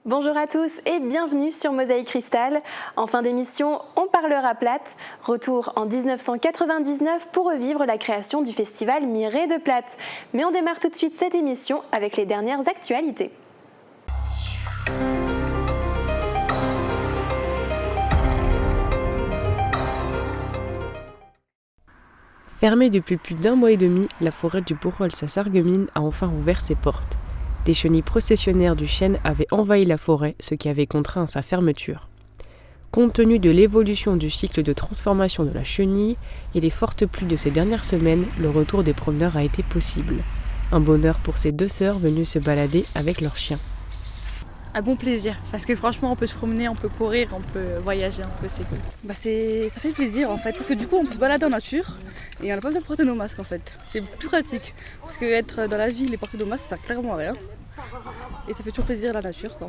Bonjour à tous et bienvenue sur Mosaïque Cristal. En fin d'émission, on parlera plate. Retour en 1999 pour revivre la création du festival Mireille de Plate. Mais on démarre tout de suite cette émission avec les dernières actualités. Fermée depuis plus d'un mois et demi, la forêt du Bourrolles à Sarreguemines a enfin ouvert ses portes. Des chenilles processionnaires du chêne avaient envahi la forêt, ce qui avait contraint à sa fermeture. Compte tenu de l'évolution du cycle de transformation de la chenille et les fortes pluies de ces dernières semaines, le retour des promeneurs a été possible. Un bonheur pour ces deux sœurs venues se balader avec leurs chiens. Un bon plaisir, parce que franchement on peut se promener, on peut courir, on peut voyager un peu, c'est cool. Ça fait plaisir en fait, parce que du coup on peut se balader en nature et on n'a pas besoin de porter nos masques en fait. C'est plus pratique, parce que être dans la ville et porter nos masques ça sert clairement à rien. Et ça fait toujours plaisir la nature quoi.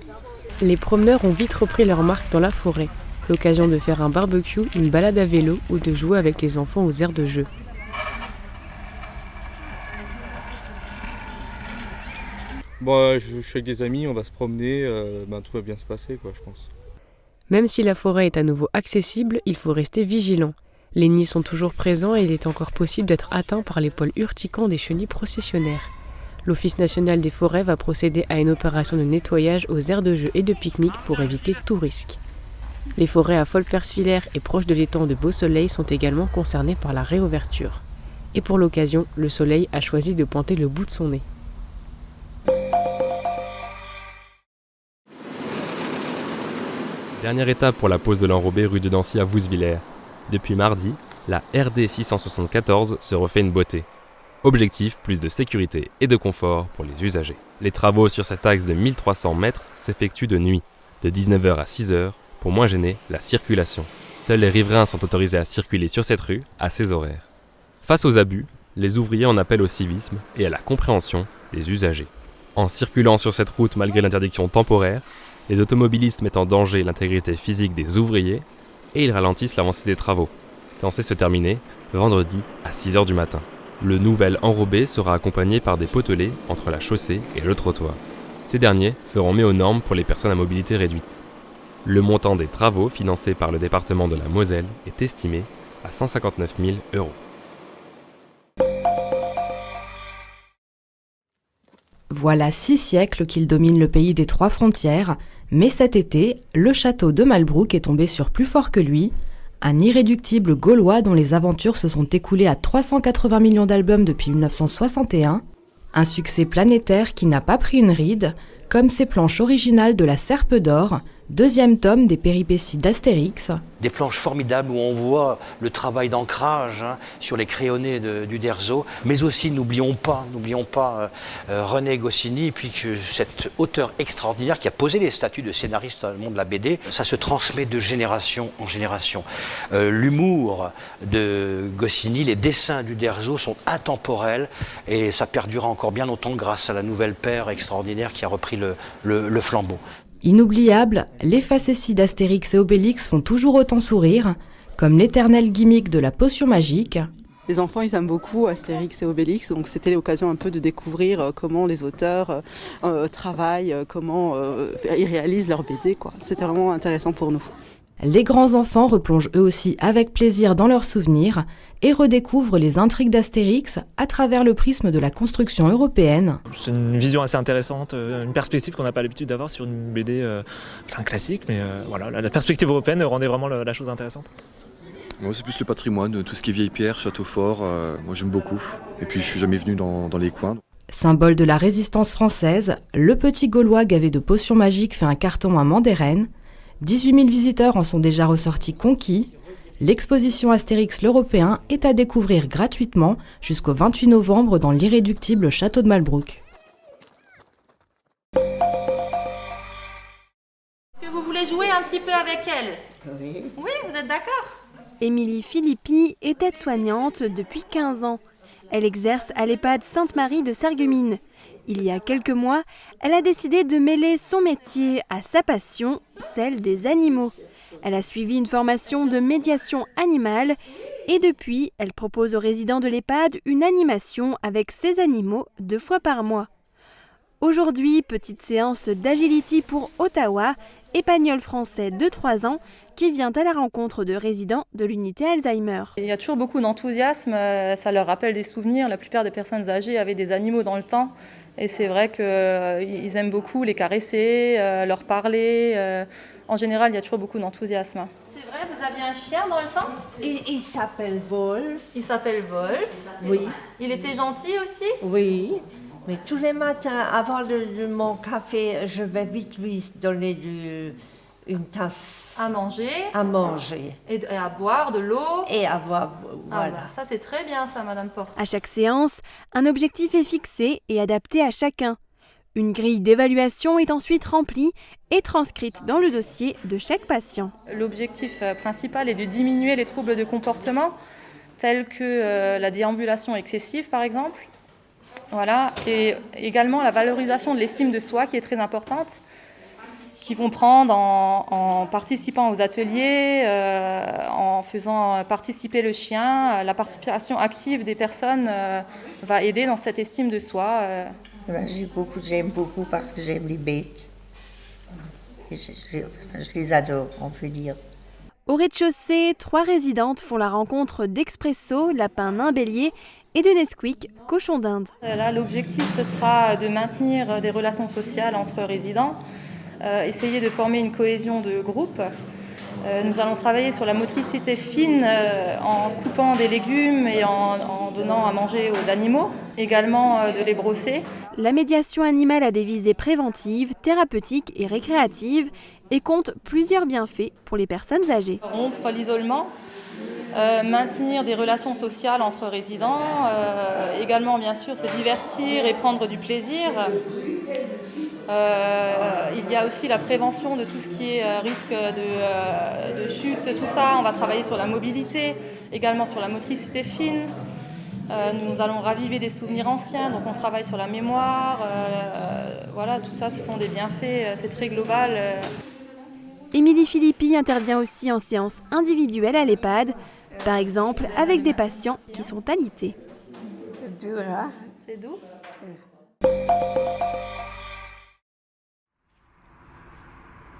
Les promeneurs ont vite repris leur marque dans la forêt. L'occasion de faire un barbecue, une balade à vélo ou de jouer avec les enfants aux aires de jeu. Bon, je suis avec des amis, on va se promener, tout va bien se passer, quoi, je pense. Même si la forêt est à nouveau accessible, il faut rester vigilant. Les nids sont toujours présents et il est encore possible d'être atteint par les poils urticants des chenilles processionnaires. L'Office national des forêts va procéder à une opération de nettoyage aux aires de jeu et de pique-nique pour éviter tout risque. Les forêts à Folperswiller et proches de l'étang de Beau-Soleil sont également concernées par la réouverture. Et pour l'occasion, le soleil a choisi de pointer le bout de son nez. Dernière étape pour la pose de l'enrobé rue de Nancy à Vousvillers. Depuis mardi, la RD 674 se refait une beauté. Objectif, plus de sécurité et de confort pour les usagers. Les travaux sur cet axe de 1300 mètres s'effectuent de nuit, de 19h à 6h, pour moins gêner la circulation. Seuls les riverains sont autorisés à circuler sur cette rue à ces horaires. Face aux abus, les ouvriers en appellent au civisme et à la compréhension des usagers. En circulant sur cette route malgré l'interdiction temporaire, les automobilistes mettent en danger l'intégrité physique des ouvriers et ils ralentissent l'avancée des travaux, censés se terminer vendredi à 6h du matin. Le nouvel enrobé sera accompagné par des potelets entre la chaussée et le trottoir. Ces derniers seront mis aux normes pour les personnes à mobilité réduite. Le montant des travaux financés par le département de la Moselle est estimé à 159 000 €. Voilà 6 siècles qu'il domine le pays des trois frontières, mais cet été, le château de Malbrouck est tombé sur plus fort que lui, un irréductible gaulois dont les aventures se sont écoulées à 380 millions d'albums depuis 1961, un succès planétaire qui n'a pas pris une ride, comme ses planches originales de la Serpe d'Or, deuxième tome des péripéties d'Astérix. Des planches formidables où on voit le travail d'ancrage sur les crayonnés d'Uderzo, mais aussi n'oublions pas René Goscinny, puis que cet auteur extraordinaire qui a posé les statuts de scénariste dans le monde de la BD, ça se transmet de génération en génération. L'humour de Goscinny, les dessins d'Uderzo sont intemporels et ça perdurera encore bien longtemps grâce à la nouvelle paire extraordinaire qui a repris le flambeau. Inoubliables, les facéties d'Astérix et Obélix font toujours autant sourire, comme l'éternel gimmick de la potion magique. Les enfants, ils aiment beaucoup Astérix et Obélix, donc c'était l'occasion un peu de découvrir comment les auteurs travaillent, comment ils réalisent leur BD, quoi. C'était vraiment intéressant pour nous. Les grands enfants replongent eux aussi avec plaisir dans leurs souvenirs et redécouvrent les intrigues d'Astérix à travers le prisme de la construction européenne. C'est une vision assez intéressante, une perspective qu'on n'a pas l'habitude d'avoir sur une BD classique, mais voilà, la perspective européenne rendait vraiment la chose intéressante. Moi, c'est plus le patrimoine, tout ce qui est vieille pierre, château fort, moi j'aime beaucoup. Et puis je suis jamais venu dans les coins. Symbole de la résistance française, le petit Gaulois gavé de potions magiques fait un carton à Mandérennes. 18 000 visiteurs en sont déjà ressortis conquis. L'exposition Astérix l'Européen est à découvrir gratuitement jusqu'au 28 novembre dans l'irréductible château de Malbrouck. Est-ce que vous voulez jouer un petit peu avec elle ? Oui. Oui, vous êtes d'accord ? Émilie Philippi est aide-soignante depuis 15 ans. Elle exerce à l'EHPAD Sainte-Marie de Sarreguemines. Il y a quelques mois, elle a décidé de mêler son métier à sa passion, celle des animaux. Elle a suivi une formation de médiation animale et depuis, elle propose aux résidents de l'EHPAD une animation avec ses animaux 2 fois par mois. Aujourd'hui, petite séance d'agility pour Ottawa, épagnol français de 3 ans qui vient à la rencontre de résidents de l'unité Alzheimer. Il y a toujours beaucoup d'enthousiasme, ça leur rappelle des souvenirs. La plupart des personnes âgées avaient des animaux dans le temps et c'est vrai qu'ils aiment beaucoup les caresser, leur parler. En général, il y a toujours beaucoup d'enthousiasme. C'est vrai, vous aviez un chien dans le temps? Il s'appelle Wolf. Il s'appelle Wolf? Oui. Il était gentil aussi? Oui. Mais tous les matins, avant mon café, je vais vite lui donner une tasse à manger. Et à boire de l'eau. Et à boire, voilà. Ah, ça c'est très bien ça, Madame Porte. À chaque séance, un objectif est fixé et adapté à chacun. Une grille d'évaluation est ensuite remplie et transcrite dans le dossier de chaque patient. L'objectif principal est de diminuer les troubles de comportement, tels que la déambulation excessive par exemple. Voilà. Et également la valorisation de l'estime de soi qui est très importante, qui vont prendre en participant aux ateliers, en faisant participer le chien. La participation active des personnes va aider dans cette estime de soi. J'aime beaucoup parce que j'aime les bêtes. Et je les adore, on peut dire. Au rez-de-chaussée, 3 résidentes font la rencontre d'Expresso, lapin nain bélier, et de Nesquik, cochon d'Inde. Là, l'objectif, ce sera de maintenir des relations sociales entre résidents, essayer de former une cohésion de groupe. Nous allons travailler sur la motricité fine en coupant des légumes et en donnant à manger aux animaux, également de les brosser. La médiation animale a des visées préventives, thérapeutiques et récréatives et compte plusieurs bienfaits pour les personnes âgées. Rompre l'isolement, maintenir des relations sociales entre résidents, également bien sûr se divertir et prendre du plaisir. Il y a aussi la prévention de tout ce qui est risque de chute, tout ça. On va travailler sur la mobilité, également sur la motricité fine. Nous allons raviver des souvenirs anciens, donc on travaille sur la mémoire. Voilà, tout ça, ce sont des bienfaits, c'est très global. Émilie Philippi intervient aussi en séance individuelle à l'EHPAD, par exemple avec des patients qui sont alités. C'est dur, hein? C'est doux.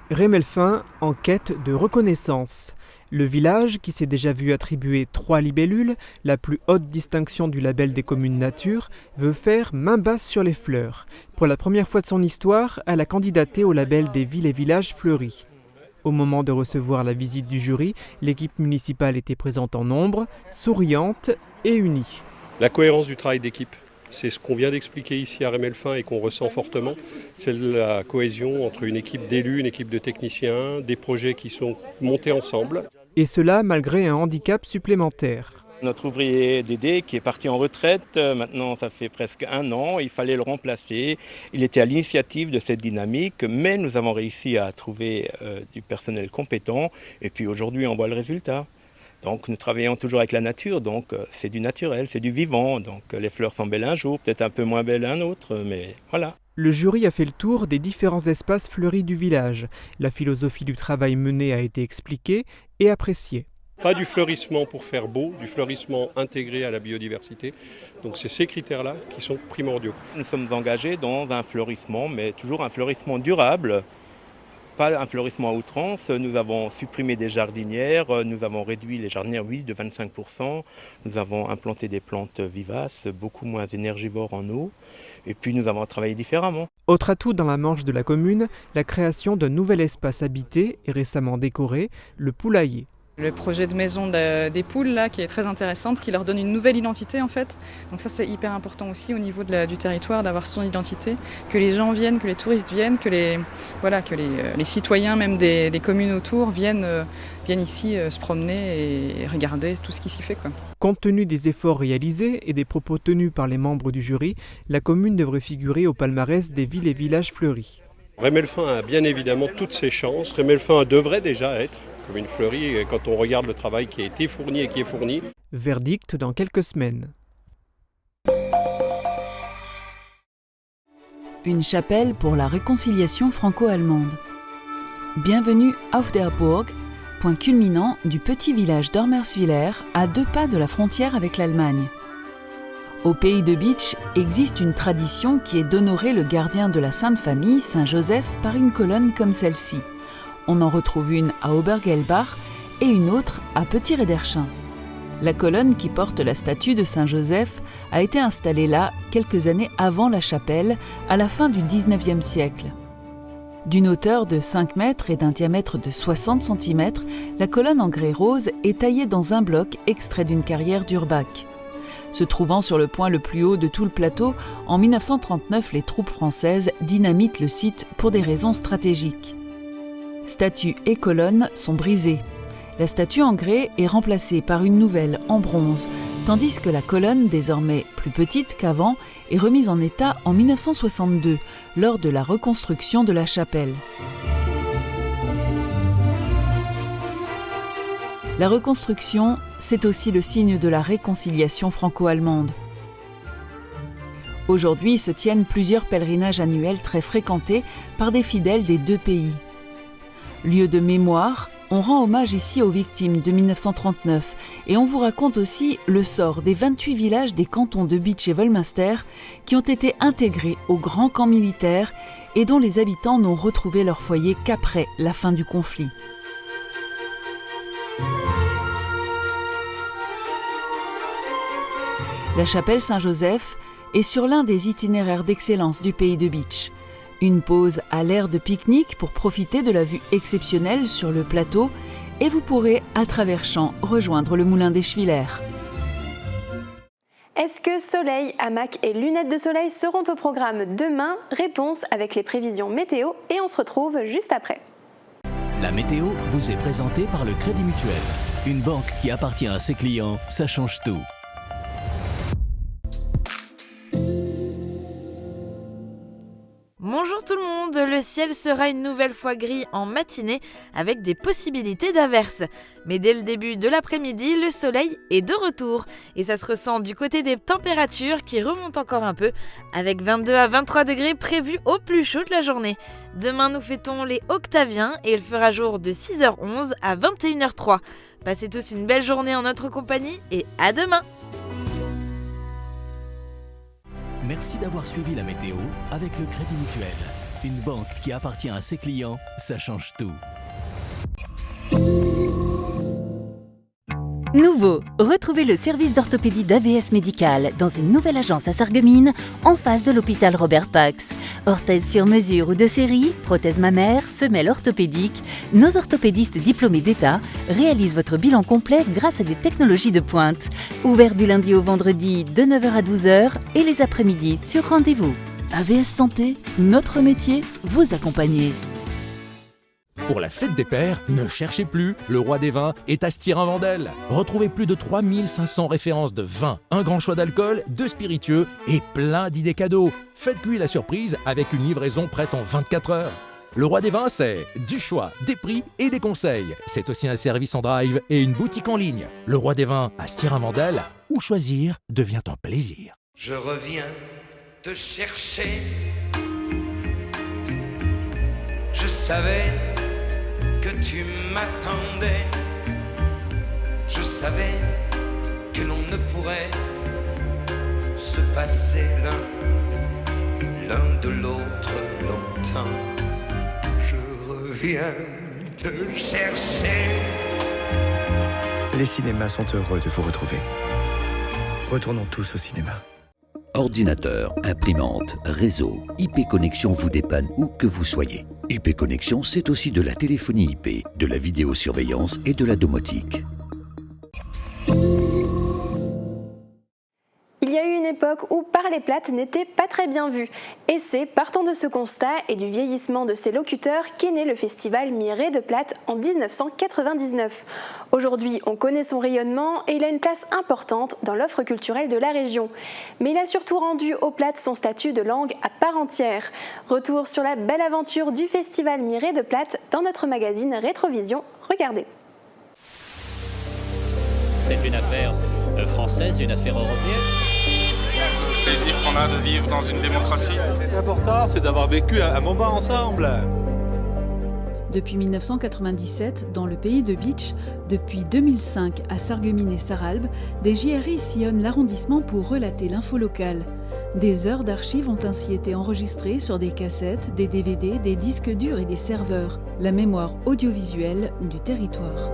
Rémelfin en quête de reconnaissance. Le village, qui s'est déjà vu attribuer 3 libellules, la plus haute distinction du label des communes nature, veut faire main basse sur les fleurs. Pour la première fois de son histoire, elle a candidaté au label des villes et villages fleuris. Au moment de recevoir la visite du jury, l'équipe municipale était présente en nombre, souriante et unie. La cohérence du travail d'équipe, c'est ce qu'on vient d'expliquer ici à Rémelfin et qu'on ressent fortement. C'est la cohésion entre une équipe d'élus, une équipe de techniciens, des projets qui sont montés ensemble. Et cela malgré un handicap supplémentaire. Notre ouvrier Dédé qui est parti en retraite, maintenant ça fait presque 1 an, il fallait le remplacer. Il était à l'initiative de cette dynamique, mais nous avons réussi à trouver du personnel compétent et puis aujourd'hui on voit le résultat. Donc nous travaillons toujours avec la nature, donc c'est du naturel, c'est du vivant. Donc les fleurs sont belles un jour, peut-être un peu moins belles un autre, mais voilà. Le jury a fait le tour des différents espaces fleuris du village. La philosophie du travail mené a été expliquée et appréciée. Pas du fleurissement pour faire beau, du fleurissement intégré à la biodiversité. Donc c'est ces critères-là qui sont primordiaux. Nous sommes engagés dans un fleurissement, mais toujours un fleurissement durable. Pas un fleurissement à outrance. Nous avons supprimé des jardinières, nous avons réduit les jardinières, oui, de 25%. Nous avons implanté des plantes vivaces, beaucoup moins énergivores en eau. Et puis nous avons travaillé différemment. Autre atout dans la Manche de la commune, la création d'un nouvel espace habité et récemment décoré, le poulailler. Le projet de maison des poules là, qui est très intéressante, qui leur donne une nouvelle identité en fait. Donc ça c'est hyper important aussi au niveau du territoire d'avoir son identité, que les gens viennent, que les touristes viennent, que les citoyens même des communes autour viennent ici se promener et regarder tout ce qui s'y fait, quoi. Compte tenu des efforts réalisés et des propos tenus par les membres du jury, la commune devrait figurer au palmarès des villes et villages fleuris. Rémelfin a bien évidemment toutes ses chances. Rémelfin devrait déjà être commune fleurie quand on regarde le travail qui a été fourni et qui est fourni. Verdict dans quelques semaines. Une chapelle pour la réconciliation franco-allemande. Bienvenue auf der Burg, point culminant du petit village d'Ormerswiller à 2 pas de la frontière avec l'Allemagne. Au pays de Bitche existe une tradition qui est d'honorer le gardien de la Sainte Famille, Saint Joseph, par une colonne comme celle-ci. On en retrouve une à Obergelbach et une autre à Petit-Rederchin. La colonne qui porte la statue de Saint Joseph a été installée là quelques années avant la chapelle, à la fin du XIXe siècle. D'une hauteur de 5 mètres et d'un diamètre de 60 cm, la colonne en grès rose est taillée dans un bloc extrait d'une carrière d'Urbach. Se trouvant sur le point le plus haut de tout le plateau, en 1939, les troupes françaises dynamitent le site pour des raisons stratégiques. Statue et colonne sont brisées. La statue en grès est remplacée par une nouvelle en bronze, tandis que la colonne, désormais plus petite qu'avant, est remise en état en 1962, lors de la reconstruction de la chapelle. La reconstruction, c'est aussi le signe de la réconciliation franco-allemande. Aujourd'hui se tiennent plusieurs pèlerinages annuels très fréquentés par des fidèles des deux pays. Lieu de mémoire, on rend hommage ici aux victimes de 1939 et on vous raconte aussi le sort des 28 villages des cantons de Bitche et Wolminster qui ont été intégrés au grand camp militaire et dont les habitants n'ont retrouvé leur foyer qu'après la fin du conflit. La chapelle Saint-Joseph est sur l'un des itinéraires d'excellence du pays de Bitche. Une pause à l'aire de pique-nique pour profiter de la vue exceptionnelle sur le plateau et vous pourrez, à travers champs, rejoindre le moulin des Schwiller. Est-ce que soleil, hamac et lunettes de soleil seront au programme demain? Réponse avec les prévisions météo et on se retrouve juste après. La météo vous est présentée par le Crédit Mutuel. Une banque qui appartient à ses clients, ça change tout. Bonjour tout le monde, le ciel sera une nouvelle fois gris en matinée avec des possibilités d'averses. Mais dès le début de l'après-midi, le soleil est de retour et ça se ressent du côté des températures qui remontent encore un peu avec 22 à 23 degrés prévus au plus chaud de la journée. Demain nous fêtons les Octaviens et il fera jour de 6h11 à 21h03. Passez tous une belle journée en notre compagnie et à demain! Merci d'avoir suivi la météo avec le Crédit Mutuel. Une banque qui appartient à ses clients, ça change tout. Nouveau, retrouvez le service d'orthopédie d'AVS Médical dans une nouvelle agence à Sarreguemines, en face de l'hôpital Robert Pax. Orthèse sur mesure ou de série, prothèse mammaire, semelle orthopédique, nos orthopédistes diplômés d'État réalisent votre bilan complet grâce à des technologies de pointe. Ouvert du lundi au vendredi de 9h à 12h et les après-midi sur rendez-vous. AVS Santé, notre métier, vous accompagner. Pour la fête des pères, ne cherchez plus, le roi des vins est à Styrin-Vendel. Retrouvez plus de 3500 références de vins, un grand choix d'alcool, de spiritueux et plein d'idées cadeaux. Faites-lui la surprise avec une livraison prête en 24 heures. Le roi des vins, c'est du choix, des prix et des conseils. C'est aussi un service en drive et une boutique en ligne. Le roi des vins à Styrin-Vendel, où choisir devient un plaisir. Je reviens te chercher. Je savais que tu m'attendais. Je savais que l'on ne pourrait se passer l'un de l'autre longtemps. Je reviens te chercher. Les cinémas sont heureux de vous retrouver. Retournons tous au cinéma. Ordinateur, imprimante, réseau, IP Connexion vous dépanne où que vous soyez. IP Connexion, c'est aussi de la téléphonie IP, de la vidéosurveillance et de la domotique. Il y a eu une époque où parler plate n'était pas très bien vu. Et c'est partant de ce constat et du vieillissement de ses locuteurs qu'est né le festival Miret de Platte en 1999. Aujourd'hui, on connaît son rayonnement et il a une place importante dans l'offre culturelle de la région. Mais il a surtout rendu au plate son statut de langue à part entière. Retour sur la belle aventure du festival Miret de Platte dans notre magazine Rétrovision. Regardez. C'est une affaire française, une affaire européenne. Le plaisir qu'on a de vivre dans une démocratie. L'important, c'est d'avoir vécu un moment ensemble. Depuis 1997, dans le pays de Bitche, depuis 2005 à Sarreguemines et Sarralbe, des JRI sillonnent l'arrondissement pour relater l'info locale. Des heures d'archives ont ainsi été enregistrées sur des cassettes, des DVD, des disques durs et des serveurs. La mémoire audiovisuelle du territoire.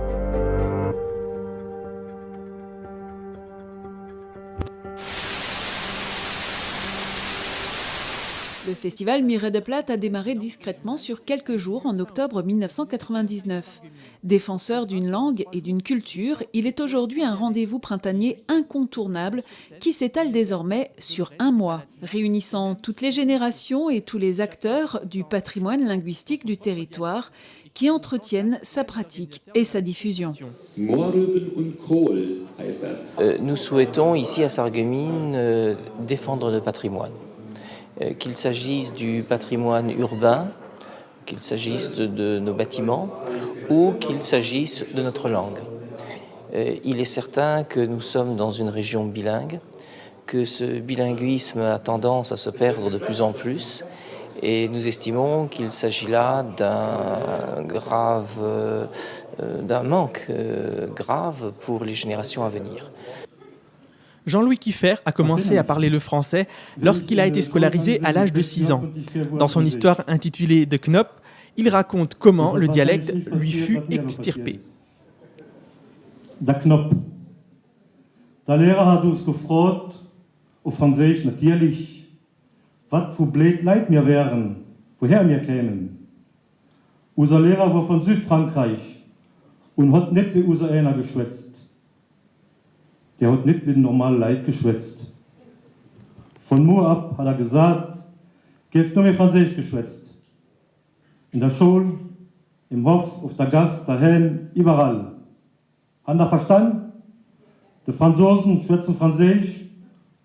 Le festival Miret de Plate a démarré discrètement sur quelques jours en octobre 1999. Défenseur d'une langue et d'une culture, il est aujourd'hui un rendez-vous printanier incontournable qui s'étale désormais sur un mois, réunissant toutes les générations et tous les acteurs du patrimoine linguistique du territoire qui entretiennent sa pratique et sa diffusion. Nous souhaitons ici à Sarreguemines défendre le patrimoine. Qu'il s'agisse du patrimoine urbain, qu'il s'agisse de nos bâtiments ou qu'il s'agisse de notre langue. Il est certain que nous sommes dans une région bilingue, que ce bilinguisme a tendance à se perdre de plus en plus et nous estimons qu'il s'agit là d'un manque grave pour les générations à venir. Jean-Louis Kiffer a commencé à parler le français lorsqu'il a été scolarisé à l'âge de 6 ans. Dans son histoire intitulée De Knop, il raconte comment le dialecte lui fut extirpé. Der Knopf. Der Lehrer hat uns gefragt, auf Französisch natürlich, was für blöd Leid wir wären, woher wir kämen. Unser Lehrer war von Südfrankreich und hat nicht wie unser einer geschwätzt. Der hat nicht wie ein normaler Leid geschwätzt. Von nur ab hat gesagt, gebt nur mehr Französisch geschwätzt. In der Schule, im Hof, auf der Gast, daheim, überall. Haben ihr verstanden? Die Franzosen schwätzen Französisch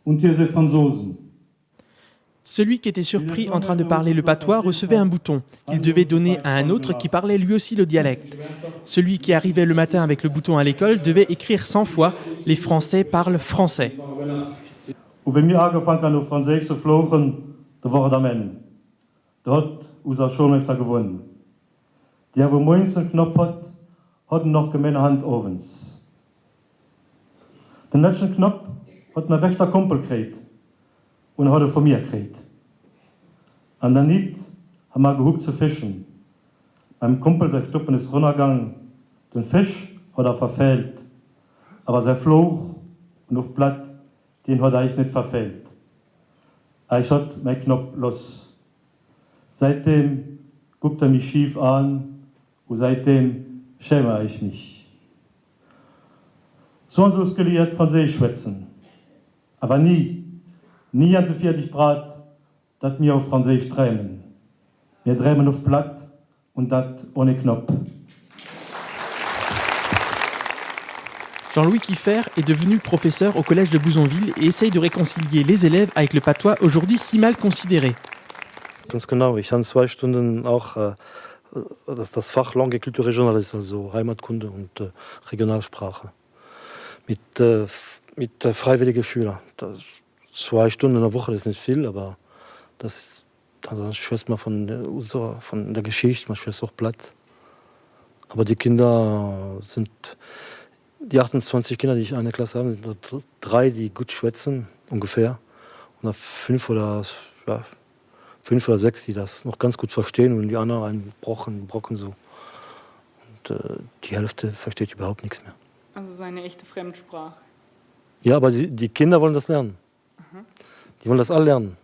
und hier sind Franzosen. Celui qui était surpris en train de parler le patois recevait un bouton qu'il devait donner à un autre qui parlait lui aussi le dialecte. Celui qui arrivait le matin avec le bouton à l'école devait écrire 100 fois « Les Français parlent français ». Und wenn wir angefangen haben, auf Französisch zu fluchen, da war der Mann. Da hat unser Schulmeister gewonnen. Der, wo morgens einen Knopf hat noch gemeine Hand ovens. Den letzten Knopf hat ein bester Kumpel gekriegt. Und hat er von mir gekriegt. An der Nacht haben wir gehuckt zu fischen. Mein Kumpel, sein Stuppen ist runtergegangen. Den Fisch hat er verfehlt. Aber sein Fluch und auf Blatt, den hat er eigentlich nicht verfehlt. Ich hat mein Knopf los. Seitdem guckt er mich schief an und seitdem schäme ich mich. So haben sie uns gelehrt, Französisch schwätzen. Aber nie an so 40 Grad, dass wir auf Französisch träumen. Wir träumen auf Blatt und das ohne Knopf. Jean-Louis Kiffer est devenu professeur au collège de Bouzonville et essaye de réconcilier les élèves avec le patois aujourd'hui si mal considéré. Ganz genau, ich habe 2 Stunden auch das Fach Langue et Culture Régionale, also Heimatkunde und Regionalsprache, mit freiwilligen Schülern. 2 Stunden in der Woche, das ist nicht viel, aber das schwätzt man von der Geschichte, man schwätzt auch Blatt. Aber die Kinder sind, die 28 Kinder, die ich in einer Klasse habe, sind 3, die gut schwätzen, ungefähr. Und 5 oder 6, die das noch ganz gut verstehen und die anderen einen Brocken so. Und die Hälfte versteht überhaupt nichts mehr. Also es ist eine echte Fremdsprache. Ja, aber die Kinder wollen das lernen. Ils vont alle lernen.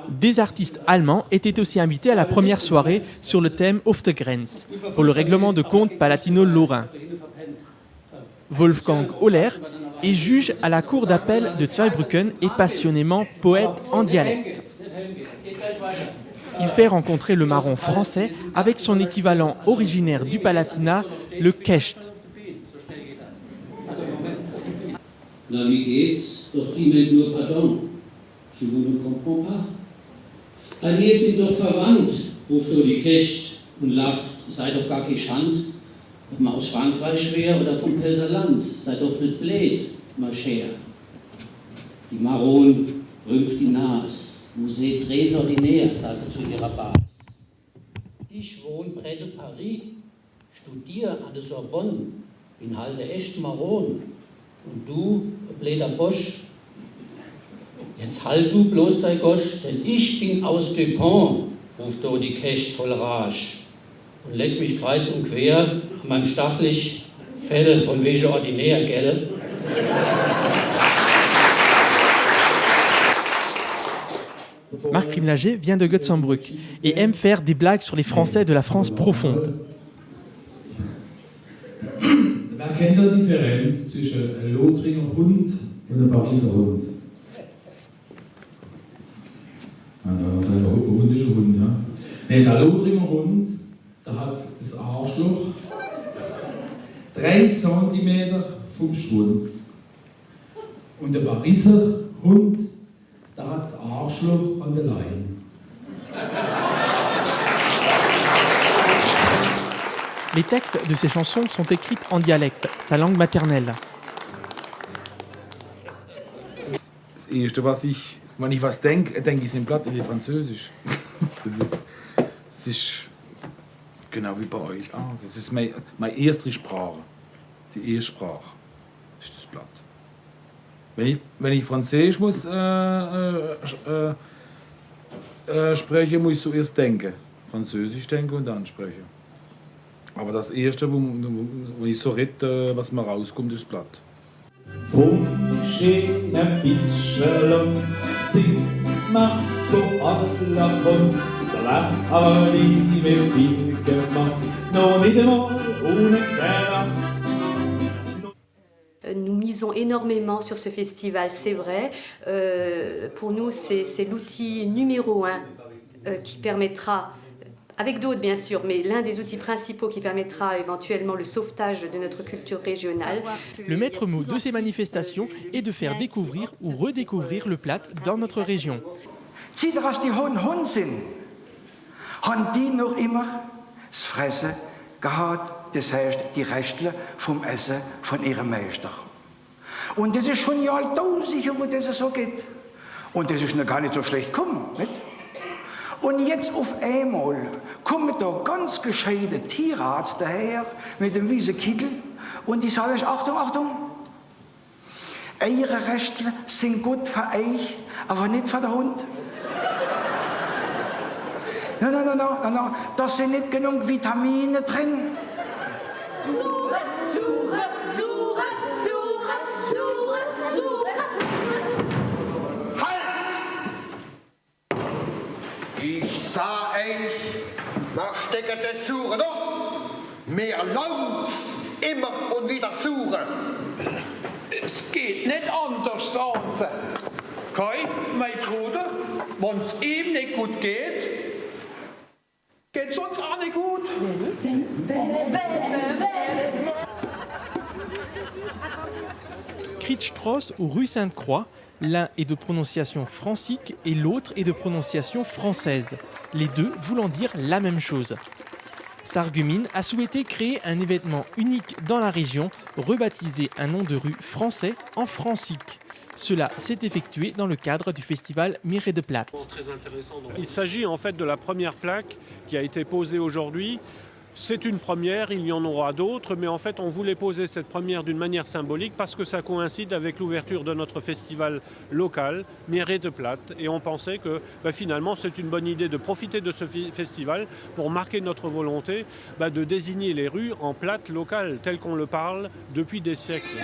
Des artistes allemands étaient aussi invités à la première soirée sur le thème Auf der Grenz, pour le règlement de compte palatino-lorrain. Wolfgang Holler est juge à la cour d'appel de Zweibrücken et passionnément poète en dialecte. Il fait rencontrer le marron français avec son équivalent originaire du Palatinat, le Kecht. Na, wie geht's? Doch die mit nur Pardon. Je vous ne comprends pas. Bei mir sind doch verwandt, ruft die Kecht und lacht. Sei doch gar kein Schand, ob man aus Frankreich wär oder vom Pelzer Land. Sei doch nicht blöd, ma chère. Die Maron rümpft die Nas. Vous êtes très ordinaire, sagt sie zu ihrer Basis. Ich wohne près de Paris, studiere an der Sorbonne, bin halt echt Maron. Und du, bläder Bosch, jetzt halt du bloß dein Gosch, denn ich bin aus Dupont, ruft do die Kecht voll Rage. Und leckt mich kreuz und quer an meinem stachlich Fell, von wegen ordinär, gell? Marc Krimlager vient de Götzenbrück et aime faire des blagues sur les Français de la France profonde. Man kennt die Differenz zwischen einem Lothringer Hund und einem Pariser Hund. Das ist ein holländischer Hund. Ja? Nee, der Lothringer Hund, der hat das Arschloch 3 cm vom Schwanz. Und der Pariser Hund, der hat das Arschloch an der Leine. Les textes de ces chansons sont écrits en dialecte, sa langue maternelle. Das Erste, wenn ich was denke ich im Blatt in Französisch. Das ist genau wie bei euch. Das ist meine erste Sprache. Die erste Sprache ist das Blatt. Wenn ich Französisch muss sprechen, muss ich zuerst denken. Französisch denken und dann sprechen. Aber das Erste, wo ich so rede, was mir rauskommt, ist das Blatt. Vom schönen Bitschelung singt man so aller Grund. Da lacht aber Liebe viel gemacht, noch nicht einmal ohne Gelacht. Nous misons énormément sur ce festival, c'est vrai. Pour nous, c'est l'outil numéro 1 qui permettra, avec d'autres bien sûr, mais l'un des outils principaux qui permettra éventuellement le sauvetage de notre culture régionale. Le maître mot de ces manifestations est de faire découvrir ou redécouvrir le Platt dans notre région. Zieht rasch die Hund sind, haben die noch immer das Fressen gehabt, das heißt die Rechte vom Essen von ihrem Meister. Und das ist schon Jahrtausende, wo das so geht. Und das ist noch gar nicht so schlecht gekommen. Nicht? Und jetzt auf einmal kommen da ganz gescheite Tierarzt daher mit dem weißen Kittel und die sagen euch, Achtung, Achtung, eure Rechte sind gut für euch, aber nicht für den Hund. Nein, da sind nicht genug Vitamine drin. Ich sah euch, nach Decker des Suchen auf, mehr Lands immer und wieder suchen. Es geht nicht anders, sagen sie. Kai, mein Bruder, wenn es ihm nicht gut geht, geht es uns auch nicht gut. Kritzstross ou rue Sainte-Croix, l'un est de prononciation francique et l'autre est de prononciation française, les deux voulant dire la même chose. Sarreguemines a souhaité créer un événement unique dans la région, rebaptisé un nom de rue français en francique. Cela s'est effectué dans le cadre du festival Miré de Platte. Il s'agit en fait de la première plaque qui a été posée aujourd'hui. C'est une première, il y en aura d'autres, mais en fait on voulait poser cette première d'une manière symbolique parce que ça coïncide avec l'ouverture de notre festival local, Miré de Platte. Et on pensait que finalement c'est une bonne idée de profiter de ce festival pour marquer notre volonté de désigner les rues en platte locale, tel qu'on le parle depuis des siècles.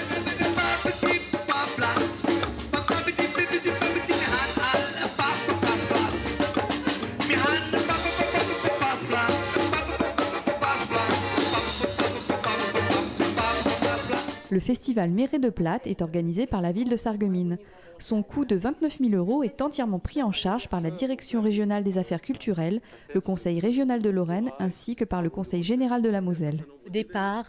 Le festival Miré de Platte est organisé par la ville de Sarreguemines. Son coût de 29 000 € est entièrement pris en charge par la Direction régionale des affaires culturelles, le Conseil régional de Lorraine ainsi que par le Conseil général de la Moselle. Au départ,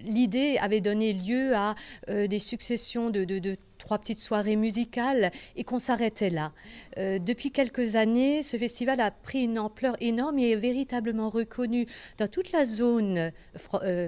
l'idée avait donné lieu à des successions de 3 petites soirées musicales et qu'on s'arrêtait là. Depuis quelques années, ce festival a pris une ampleur énorme et est véritablement reconnu dans toute la zone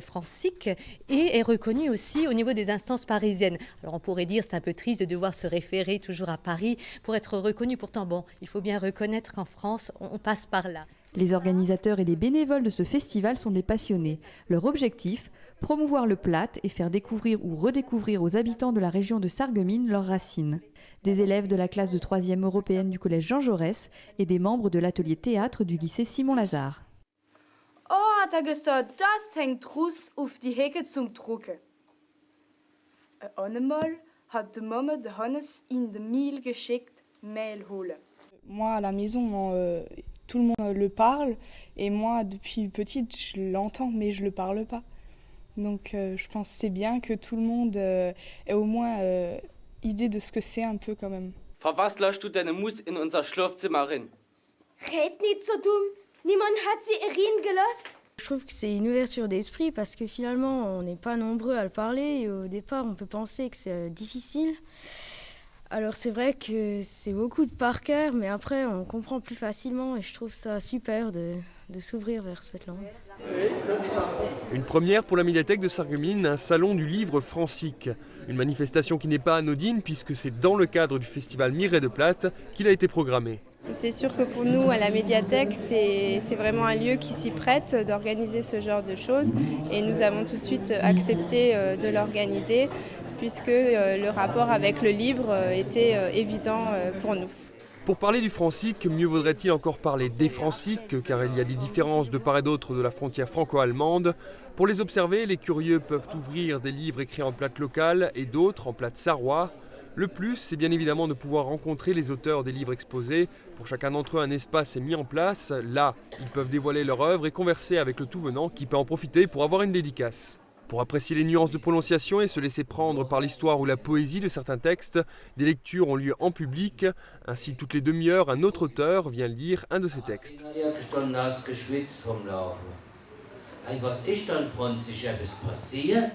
francique et est reconnu aussi au niveau des instances parisiennes. Alors on pourrait dire c'est un peu triste de devoir se référer toujours à Paris pour être reconnu. Pourtant, bon, il faut bien reconnaître qu'en France, on passe par là. Les organisateurs et les bénévoles de ce festival sont des passionnés. Leur objectif, promouvoir le Platt et faire découvrir ou redécouvrir aux habitants de la région de Sarreguemines leurs racines. Des élèves de la classe de 3e européenne du collège Jean Jaurès et des membres de l'atelier théâtre du lycée Simon-Lazare. Oh, hat gesagt, das hängt Russ auf die Hecke zum Drucken. Einmal hat die Mama de Hannes in de Miel geschickt, Mehl holen. Moi, à la maison, tout le monde le parle, et moi, depuis petite, je l'entends, mais je le parle pas. Donc, je pense que c'est bien que tout le monde ait au moins idée de ce que c'est un peu quand même. Für was lässt du deine Mus in unser Schlafzimmer rein? Red nicht so dumm, niemand hat sie reingelassen. Je trouve que c'est une ouverture d'esprit parce que finalement, on n'est pas nombreux à le parler et au départ, on peut penser que c'est difficile. Alors c'est vrai que c'est beaucoup de par cœur, mais après, on comprend plus facilement et je trouve ça super de s'ouvrir vers cette langue. Une première pour la médiathèque de Sarreguemines, un salon du livre francique. Une manifestation qui n'est pas anodine puisque c'est dans le cadre du festival Miret de Platte qu'il a été programmé. C'est sûr que pour nous, à la médiathèque, c'est vraiment un lieu qui s'y prête d'organiser ce genre de choses. Et nous avons tout de suite accepté de l'organiser puisque le rapport avec le livre était évident pour nous. Pour parler du francique, mieux vaudrait-il encore parler des franciques, car il y a des différences de part et d'autre de la frontière franco-allemande. Pour les observer, les curieux peuvent ouvrir des livres écrits en plate locale et d'autres en plate sarrois. Le plus, c'est bien évidemment de pouvoir rencontrer les auteurs des livres exposés. Pour chacun d'entre eux, un espace est mis en place. Là, ils peuvent dévoiler leur œuvre et converser avec le tout venant qui peut en profiter pour avoir une dédicace. Pour apprécier les nuances de prononciation et se laisser prendre par l'histoire ou la poésie de certains textes, des lectures ont lieu en public. Ainsi, toutes les demi-heures, un autre auteur vient lire un de ses textes.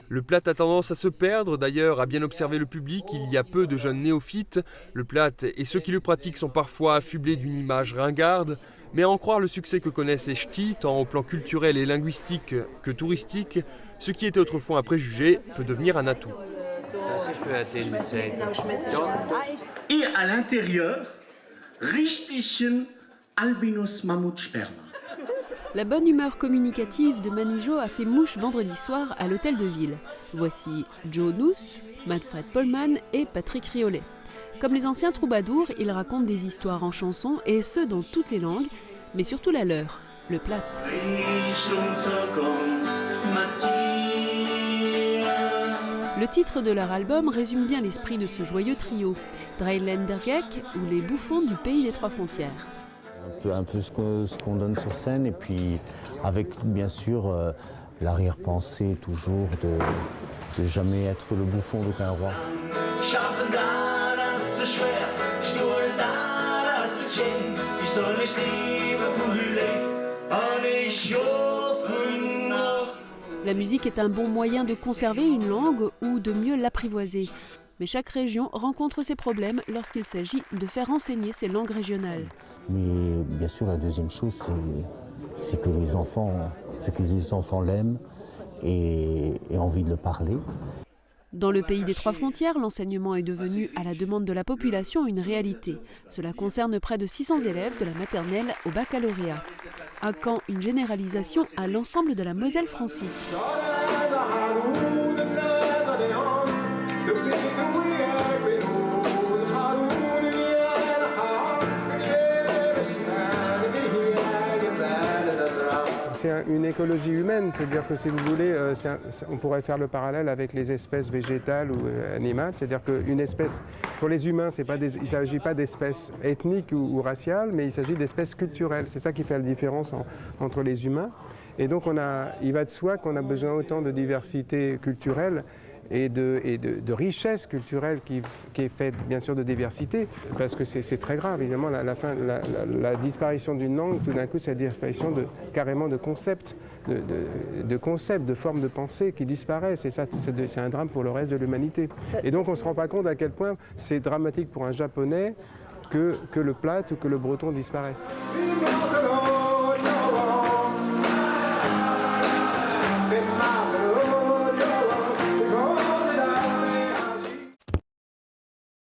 Le Platt a tendance à se perdre, d'ailleurs, à bien observer le public, il y a peu de jeunes néophytes. Le Platt et ceux qui le pratiquent sont parfois affublés d'une image ringarde, mais à en croire le succès que connaissent les ch'tis, tant au plan culturel et linguistique que touristique, ce qui était autrefois un préjugé peut devenir un atout. Et à l'intérieur, richtigen Albinus-Mammutsperma. La bonne humeur communicative de Manijo a fait mouche vendredi soir à l'hôtel de ville. Voici Joe Nuss, Manfred Pollmann et Patrick Riolet. Comme les anciens troubadours, ils racontent des histoires en chansons et ce dans toutes les langues, mais surtout la leur, le Platt. Le titre de leur album résume bien l'esprit de ce joyeux trio, Dreiländergek ou les bouffons du pays des trois frontières. Un peu ce qu'on donne sur scène et puis avec bien sûr l'arrière-pensée toujours de jamais être le bouffon d'aucun roi. La musique est un bon moyen de conserver une langue ou de mieux l'apprivoiser. Mais chaque région rencontre ses problèmes lorsqu'il s'agit de faire enseigner ces langues régionales. Mais bien sûr, la deuxième chose, c'est que les enfants l'aiment et aient envie de le parler. Dans le pays des trois frontières, l'enseignement est devenu, à la demande de la population, une réalité. Cela concerne près de 600 élèves de la maternelle au baccalauréat. À quand une généralisation à l'ensemble de la Moselle francique? C'est une écologie humaine, c'est-à-dire que si vous voulez, on pourrait faire le parallèle avec les espèces végétales ou animales, c'est-à-dire qu'une espèce, pour les humains, il ne s'agit pas d'espèces ethniques ou raciales, mais il s'agit d'espèces culturelles. C'est ça qui fait la différence entre les humains. Et donc il va de soi qu'on a besoin autant de diversité culturelle et de richesse culturelle qui est faite bien sûr de diversité, parce que c'est très grave, évidemment, la disparition d'une langue, tout d'un coup, c'est la disparition carrément de concepts, de formes de pensée qui disparaissent, et ça, c'est un drame pour le reste de l'humanité. Et donc on ne se rend pas compte à quel point c'est dramatique pour un Japonais que le plate ou que le breton disparaissent.